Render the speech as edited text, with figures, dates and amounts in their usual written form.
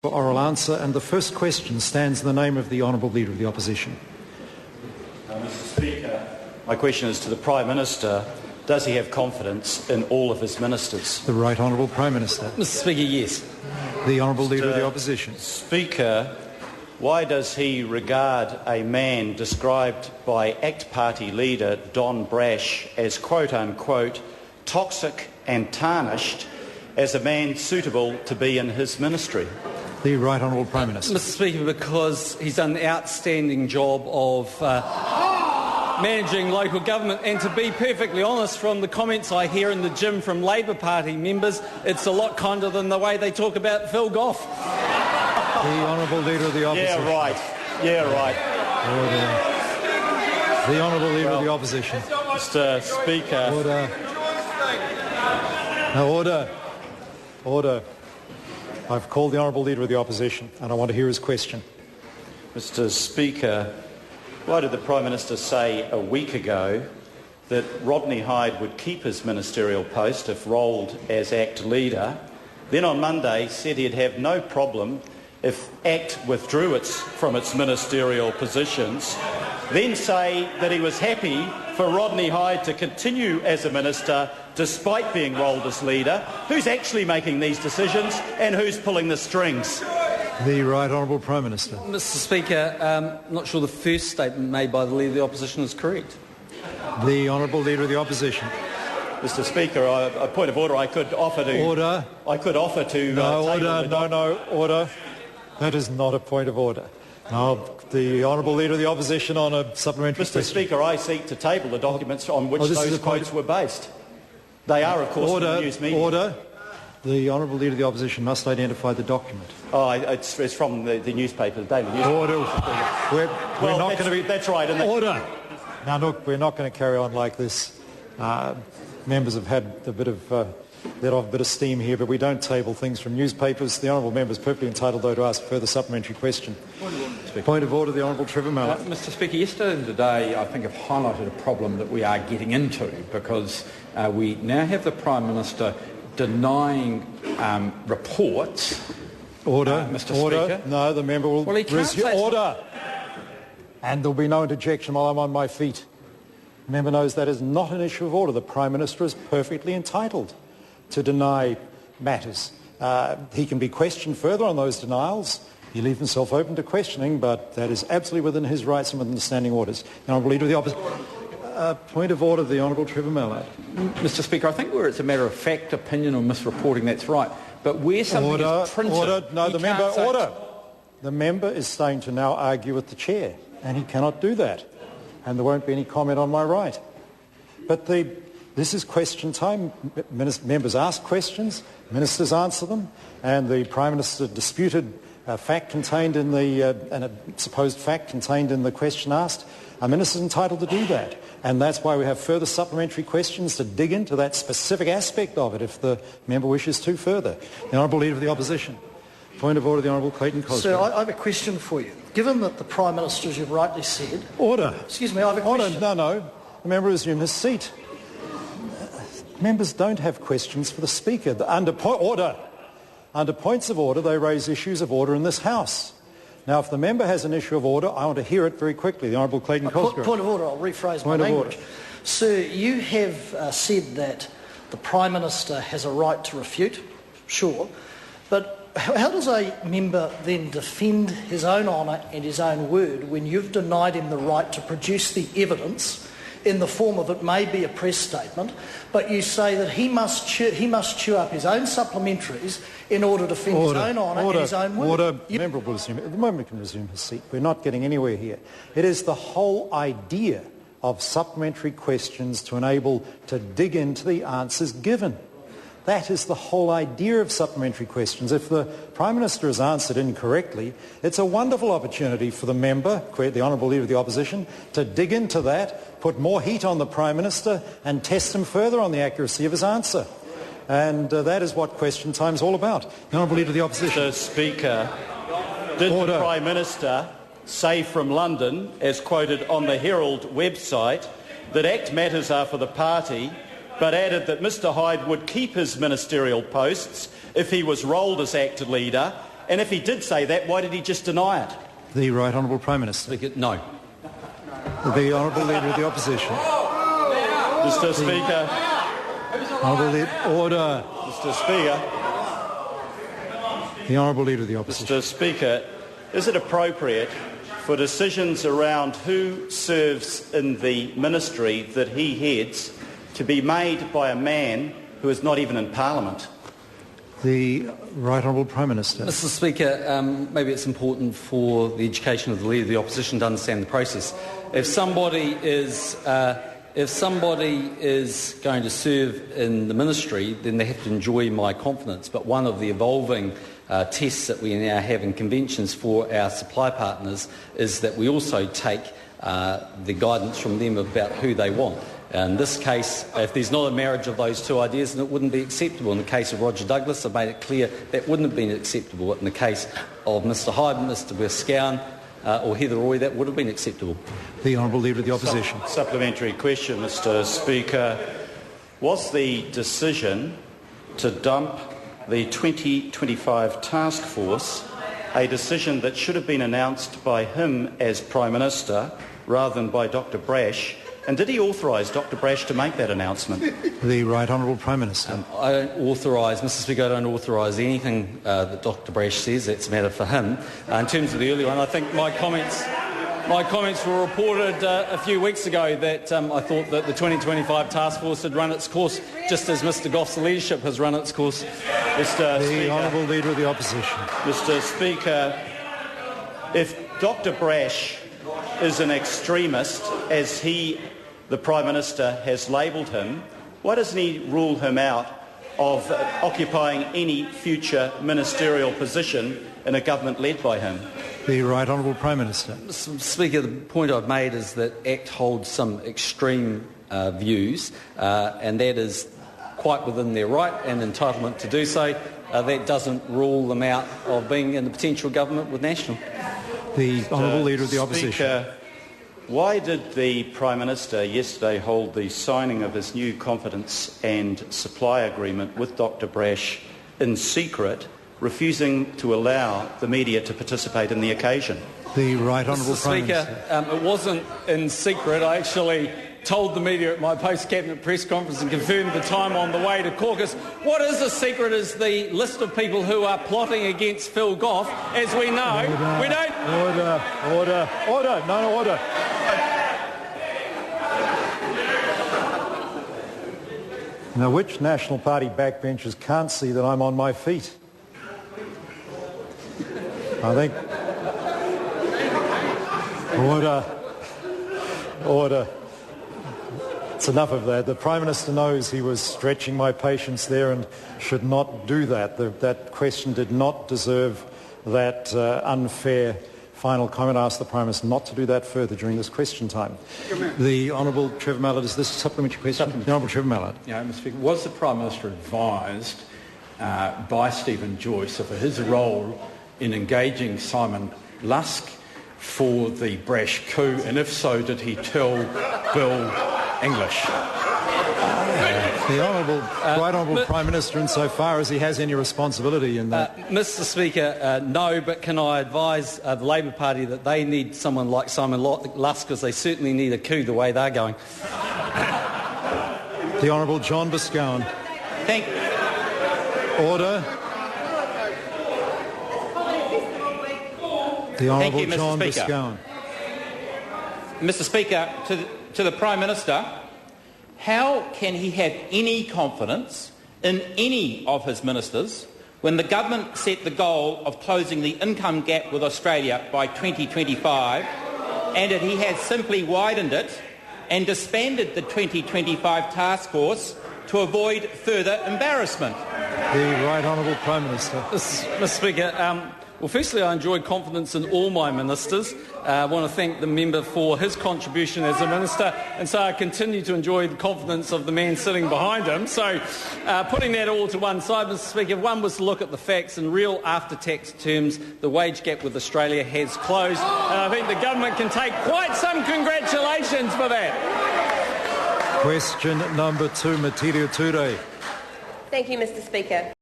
For oral answer, and the first question stands in the name of the Honourable Leader of the Opposition. Mr Speaker, my question is to the Prime Minister. Does he have confidence in all of his ministers? The Right Honourable Prime Minister. Mr Speaker, yes. The Honourable Leader of the Opposition. Speaker, why does he regard a man described by ACT Party leader Don Brash as quote-unquote toxic and tarnished as a man suitable to be in his ministry? The Right Honourable Prime Minister. Mr Speaker, because he's done an outstanding job of managing local government, and to be perfectly honest, from the comments I hear in the gym from Labour Party members, it's a lot kinder than the way they talk about Phil Goff. The Honourable Leader of the Opposition. Yeah, right. Order. The Honourable Leader of the Opposition. Mr Speaker. Order. No, order. Order. I've called the Honourable Leader of the Opposition and I want to hear his question. Mr Speaker, why did the Prime Minister say a week ago that Rodney Hyde would keep his ministerial post if rolled as ACT leader, then on Monday said he'd have no problem if ACT withdrew from its ministerial positions, then say that he was happy for Rodney Hyde to continue as a minister despite being rolled as leader? Who's actually making these decisions and who's pulling the strings? The Right Honourable Prime Minister. Mr Speaker, I'm not sure the first statement made by the Leader of the Opposition is correct. The Honourable Leader of the Opposition. Mr Speaker, a point of order I could offer to... Order. I could offer to... Order. That is not a point of order. Now, the Honourable Leader of the Opposition on a supplementary Mr question. Speaker, I seek to table the documents on which those quotes were based. They are, of course, from the news media. Order. The Honourable Leader of the Opposition must identify the document. Oh, it's from the newspaper, the daily newspaper. Order. We're not going to be... That's right, isn't it? Order. Now, look, we're not going to carry on like this. Members have had a bit of... let off a bit of steam here, but we don't table things from newspapers. The Honourable Member is perfectly entitled, though, to ask a further supplementary question. Point of order, the Honourable Trevor Mallett. Mr Speaker, yesterday and today I think have highlighted a problem that we are getting into because we now have the Prime Minister denying reports. Order. Mr Order. Speaker. No, the member will... Well, he can't say... Order. And there'll be no interjection while I'm on my feet. The member knows that is not an issue of order. The Prime Minister is perfectly entitled to deny matters. He can be questioned further on those denials. He leaves himself open to questioning, but that is absolutely within his rights and within the standing orders. The Honourable Leader of the Opposition. Point of order, the Honourable Trevor Mallett. Mr Speaker, I think where it's a matter of fact, opinion or misreporting, that's right. But where something is printed... Order. The member is staying to now argue with the chair, and he cannot do that. And there won't be any comment on my right. But this is question time. Members ask questions, ministers answer them, and the Prime Minister disputed a fact contained in and a supposed fact contained in the question asked. A minister's entitled to do that, and that's why we have further supplementary questions to dig into that specific aspect of it if the member wishes to further. The Honourable Leader of the Opposition. Point of order, the Honourable Clayton Cosgrove. Sir, I have a question for you. Given that the Prime Minister, as you've rightly said... Order. Excuse me, I have a question. Order. No. The member resume his seat. Members don't have questions for the Speaker. Under points of order, they raise issues of order in this House. Now, if the member has an issue of order, I want to hear it very quickly. The Honourable Clayton Cosgrove. Point of order, I'll rephrase my language. Sir, you have said that the Prime Minister has a right to refute, sure, but how does a member then defend his own honour and his own word when you've denied him the right to produce the evidence in the form of, it may be a press statement, but you say that he must chew up his own supplementaries in order to defend his own honour and his own word? The member will resume. At the moment he can resume his seat. We're not getting anywhere here. It is the whole idea of supplementary questions to enable to dig into the answers given. That is the whole idea of supplementary questions. If the Prime Minister has answered incorrectly, it's a wonderful opportunity for the member, the Honourable Leader of the Opposition, to dig into that, put more heat on the Prime Minister and test him further on the accuracy of his answer. And that is what question time is all about. The Honourable Leader of the Opposition. Mr Speaker, did the Prime Minister say from London, as quoted on the Herald website, that ACT matters are for the party, but added that Mr Hyde would keep his ministerial posts if he was rolled as ACT leader, And if he did say that, why did he just deny it? The Right Honourable Prime Minister. No. The Honourable Leader of the Opposition. Mr. Speaker. Honourable Order. Mr. Speaker. The Honourable Leader of the Opposition. Mr. Speaker, is it appropriate for decisions around who serves in the ministry that he heads to be made by a man who is not even in Parliament? The Right Honourable Prime Minister. Mr. Speaker, maybe it's important for the education of the Leader of the Opposition to understand the process. If somebody is going to serve in the ministry, then they have to enjoy my confidence. But one of the evolving tests that we now have in conventions for our supply partners is that we also take the guidance from them about who they want. In this case, if there's not a marriage of those two ideas, then it wouldn't be acceptable. In the case of Roger Douglas, I've made it clear that wouldn't have been acceptable. In the case of Mr Hyde, Mr Buscowan or Heather Roy, that would have been acceptable. The Honourable Leader of the Opposition. Supplementary question, Mr. Speaker. Was the decision to dump the 2025 task force a decision that should have been announced by him as Prime Minister rather than by Dr Brash? And did he authorise Dr Brash to make that announcement? The Right Honourable Prime Minister. I don't authorise, Mr Speaker, I don't authorise anything that Dr Brash says. That's a matter for him. In terms of the earlier one, I think my comments were reported a few weeks ago that I thought that the 2025 task force had run its course just as Mr Goff's leadership has run its course. The Honourable Leader of the Opposition. Mr Speaker, if Dr Brash is an extremist, as he, the Prime Minister, has labelled him, why doesn't he rule him out of occupying any future ministerial position in a government led by him? The Right Honourable Prime Minister. Mr Speaker, the point I've made is that ACT holds some extreme views, and that is quite within their right and entitlement to do so. That doesn't rule them out of being in the potential government with National. The Honourable Leader of the Opposition. Speaker, why did the Prime Minister yesterday hold the signing of his new confidence and supply agreement with Dr Brash in secret, refusing to allow the media to participate in the occasion? The Right Honourable Prime Minister. It wasn't in secret. I actually told the media at my post-cabinet press conference and confirmed the time on the way to caucus. What is a secret is the list of people who are plotting against Phil Goff. As we know, we don't... Order. No, order. Now, which National Party backbenchers can't see that I'm on my feet? I think... Order. It's enough of that. The Prime Minister knows he was stretching my patience there and should not do that. That question did not deserve that unfair final comment. I ask the Prime Minister not to do that further during this question time. The Honourable Trevor Mallard, is this a supplementary question? The Honourable Trevor Mallard. Yeah, Mr Speaker, was the Prime Minister advised by Stephen Joyce of his role in engaging Simon Lusk for the Brash coup, and if so, did he tell Bill English? The Right Honourable Prime Minister, insofar as he has any responsibility in that. Mr Speaker, no, but can I advise the Labor Party that they need someone like Simon Lusk, because they certainly need a coup the way they're going. The Honourable John Buscowan. Thank Order. The Honourable John Buscowan. Mr Speaker, to the Prime Minister, how can he have any confidence in any of his ministers when the government set the goal of closing the income gap with Australia by 2025 and that he has simply widened it and disbanded the 2025 task force to avoid further embarrassment? The Right Honourable Prime Minister. Mr Speaker, well, firstly, I enjoy confidence in all my ministers. I want to thank the member for his contribution as a minister, and so I continue to enjoy the confidence of the man sitting behind him. So, putting that all to one side, Mr Speaker, if one was to look at the facts in real after-tax terms, the wage gap with Australia has closed, and I think the government can take quite some congratulations for that. Question number 2, Matiria Ture. Thank you, Mr Speaker.